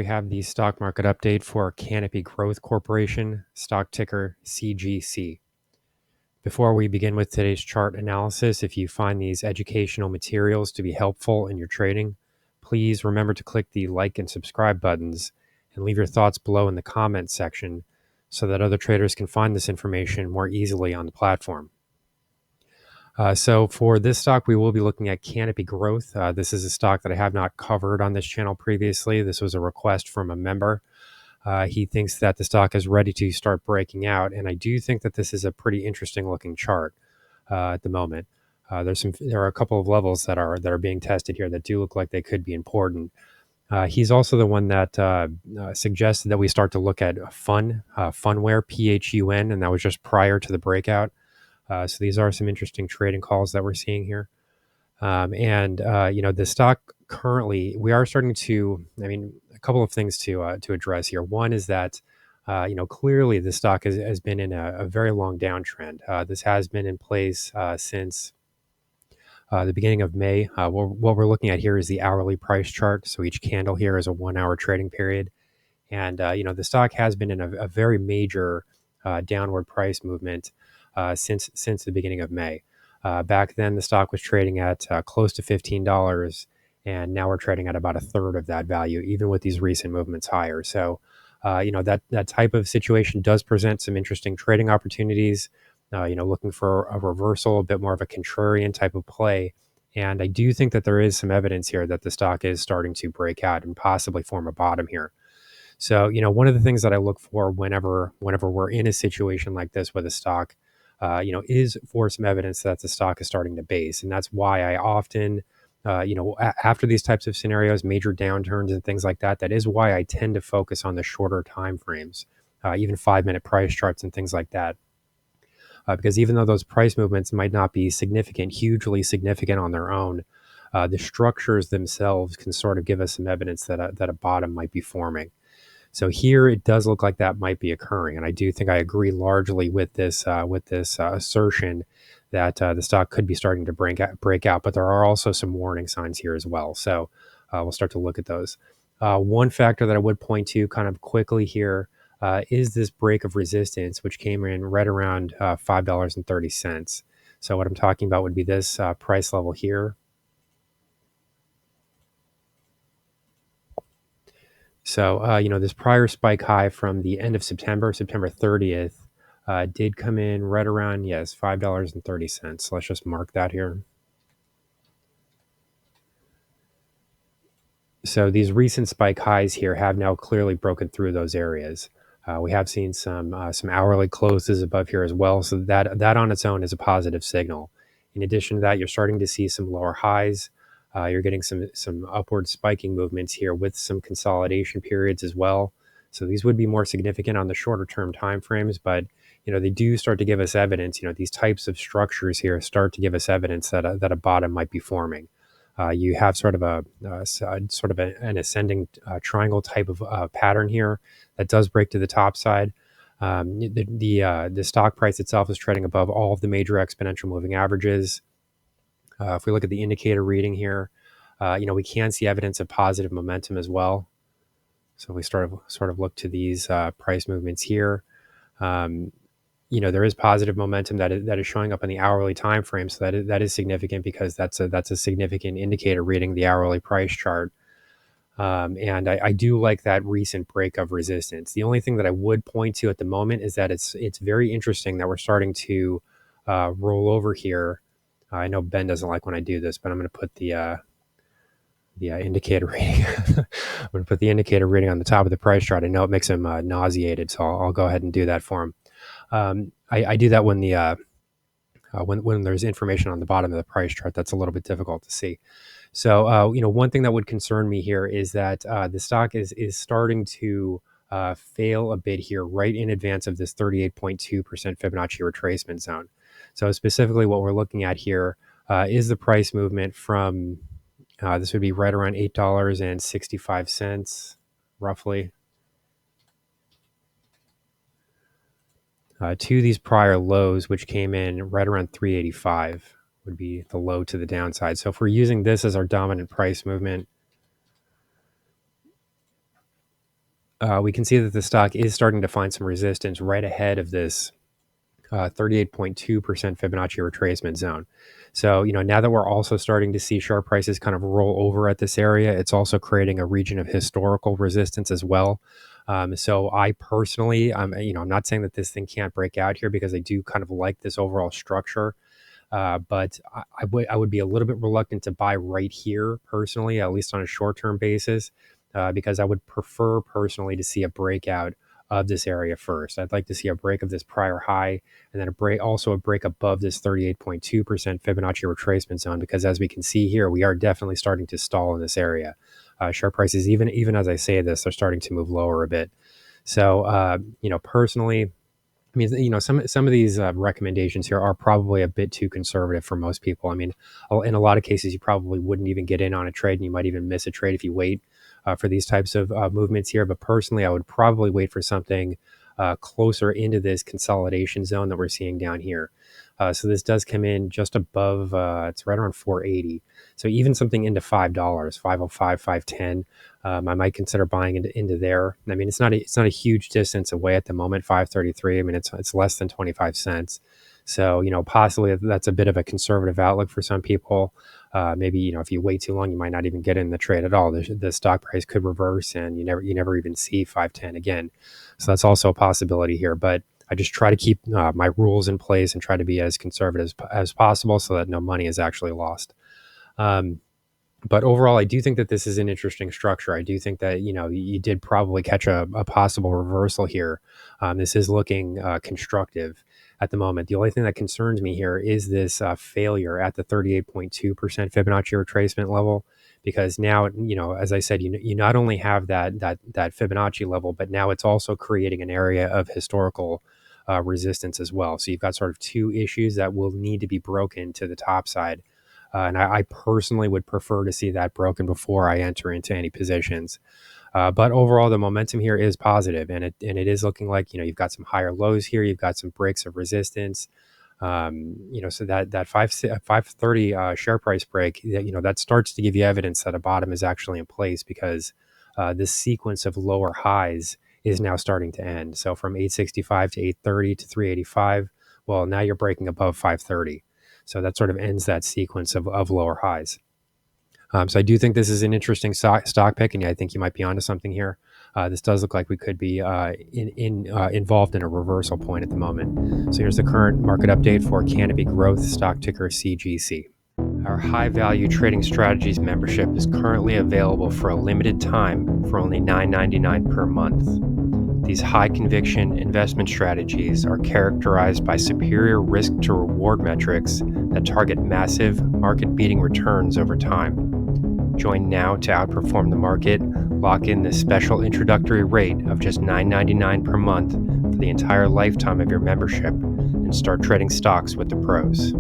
we have the stock market update for CANOPY Growth Corporation, stock ticker CGC. Before we begin with today's chart analysis, if you find these educational materials to be helpful in your trading, please remember to click the like and subscribe buttons and leave your thoughts below in the comments section so that other traders can find this information more easily on the platform. So for this stock, we will be looking at CANOPY Growth. This is a stock that I have not covered on this channel previously. This was a request from a member. He thinks that the stock is ready to start breaking out, and I do think that this is a pretty interesting looking chart at the moment. There are a couple of levels that are being tested here that do look like they could be important. He's also the one that suggested that we start to look at Funware, PHUN, and that was just prior to the breakout. So these are some interesting trading calls that we're seeing here. The stock currently, we are starting to, a couple of things to address here. One is that, clearly the stock has been in a very long downtrend. This has been in place since the beginning of May. What we're looking at here is the hourly price chart. So each candle here is a 1 hour trading period. And, the stock has been in a very major downward price movement since the beginning of May. Back then, the stock was trading at close to $15, and now we're trading at about a third of that value, even with these recent movements higher. So, that type of situation does present some interesting trading opportunities. Looking for a reversal, a bit more of a contrarian type of play. And I do think that there is some evidence here that the stock is starting to break out and possibly form a bottom here. So, one of the things that I look for whenever we're in a situation like this with a stock, is for some evidence that the stock is starting to base. And that's why I often, after these types of scenarios, major downturns and things like that, that is why I tend to focus on the shorter time frames, even 5-minute price charts and things like that. Because even though those price movements might not be hugely significant on their own, the structures themselves can sort of give us some evidence that a bottom might be forming. So here it does look like that might be occurring, and I do think I agree largely with this assertion that the stock could be starting to break out. But there are also some warning signs here as well. So we'll start to look at those. One factor that I would point to kind of quickly here is this break of resistance, which came in right around $5.30. So what I'm talking about would be this price level here. So, this prior spike high from the end of September 30th, did come in right around, $5.30. Let's just mark that here. So these recent spike highs here have now clearly broken through those areas. We have seen some hourly closes above here as well. So that on its own is a positive signal. In addition to that, you're starting to see some lower highs. You're getting some upward spiking movements here with some consolidation periods as well. So these would be more significant on the shorter term timeframes, but they do start to give us evidence. These types of structures here start to give us evidence that a bottom might be forming. You have sort of an ascending triangle type of pattern here that does break to the top side. The stock price itself is trading above all of the major exponential moving averages. If we look at the indicator reading here, we can see evidence of positive momentum as well. So we sort of look to these price movements here. There is positive momentum that is showing up in the hourly time frame. So that is significant because that's a significant indicator reading the hourly price chart. And I do like that recent break of resistance. The only thing that I would point to at the moment is that it's very interesting that we're starting to roll over here. I know Ben doesn't like when I do this, but I'm going to put the indicator reading. I'm going to put the indicator reading on the top of the price chart. I know it makes him nauseated, so I'll go ahead and do that for him. I do that when when there's information on the bottom of the price chart that's a little bit difficult to see. So one thing that would concern me here is that the stock is starting to fail a bit here right in advance of this 38.2% Fibonacci retracement zone. So specifically what we're looking at here is the price movement from, this would be right around $8.65 roughly, to these prior lows, which came in right around 385 would be the low to the downside. So if we're using this as our dominant price movement, we can see that the stock is starting to find some resistance right ahead of this 38.2% Fibonacci retracement zone. So, now that we're also starting to see sharp prices kind of roll over at this area, it's also creating a region of historical resistance as well. So I personally, I'm not saying that this thing can't break out here because I do kind of like this overall structure. But I would be a little bit reluctant to buy right here personally, at least on a short term basis, because I would prefer personally to see a breakout of this area first. I'd like to see a break of this prior high, and then also a break above this 38.2% Fibonacci retracement zone. Because as we can see here, we are definitely starting to stall in this area. Share prices, even as I say this, are starting to move lower a bit. So, personally, I mean, some of these recommendations here are probably a bit too conservative for most people. I mean, in a lot of cases, you probably wouldn't even get in on a trade, and you might even miss a trade if you wait for these types of movements here. But personally, I would probably wait for something closer into this consolidation zone that we're seeing down here. So this does come in just above, it's right around 480. So even something into $5, 505, 510. I might consider buying into there. I mean, it's not a huge distance away at the moment. 533. I mean, it's less than 25 cents. So possibly that's a bit of a conservative outlook for some people. Maybe if you wait too long, you might not even get in the trade at all. The stock price could reverse, and you never even see 510 again. So that's also a possibility here. But I just try to keep my rules in place and try to be as conservative as possible so that no money is actually lost. But overall, I do think that this is an interesting structure. I do think that, you did probably catch a possible reversal here. This is looking constructive at the moment. The only thing that concerns me here is this failure at the 38.2% Fibonacci retracement level, because now, as I said, you not only have that Fibonacci level, but now it's also creating an area of historical resistance as well. So you've got sort of two issues that will need to be broken to the top side. And I personally would prefer to see that broken before I enter into any positions. But overall, the momentum here is positive, and it is looking like you've got some higher lows here, you've got some breaks of resistance. So that 530 share price break, that starts to give you evidence that a bottom is actually in place, because this sequence of lower highs is now starting to end. So from 865 to 830 to 385, well, now you're breaking above 530. So that sort of ends that sequence of lower highs. So I do think this is an interesting stock pick, and I think you might be onto something here. This does look like we could be involved in a reversal point at the moment. So here's the current market update for CANOPY Growth, stock ticker CGC. Our high value trading strategies membership is currently available for a limited time for only $9.99 per month. These high conviction investment strategies are characterized by superior risk to reward metrics that target massive market beating returns over time. Join now to outperform the market. Lock in this special introductory rate of just $9.99 per month for the entire lifetime of your membership, and start trading stocks with the pros.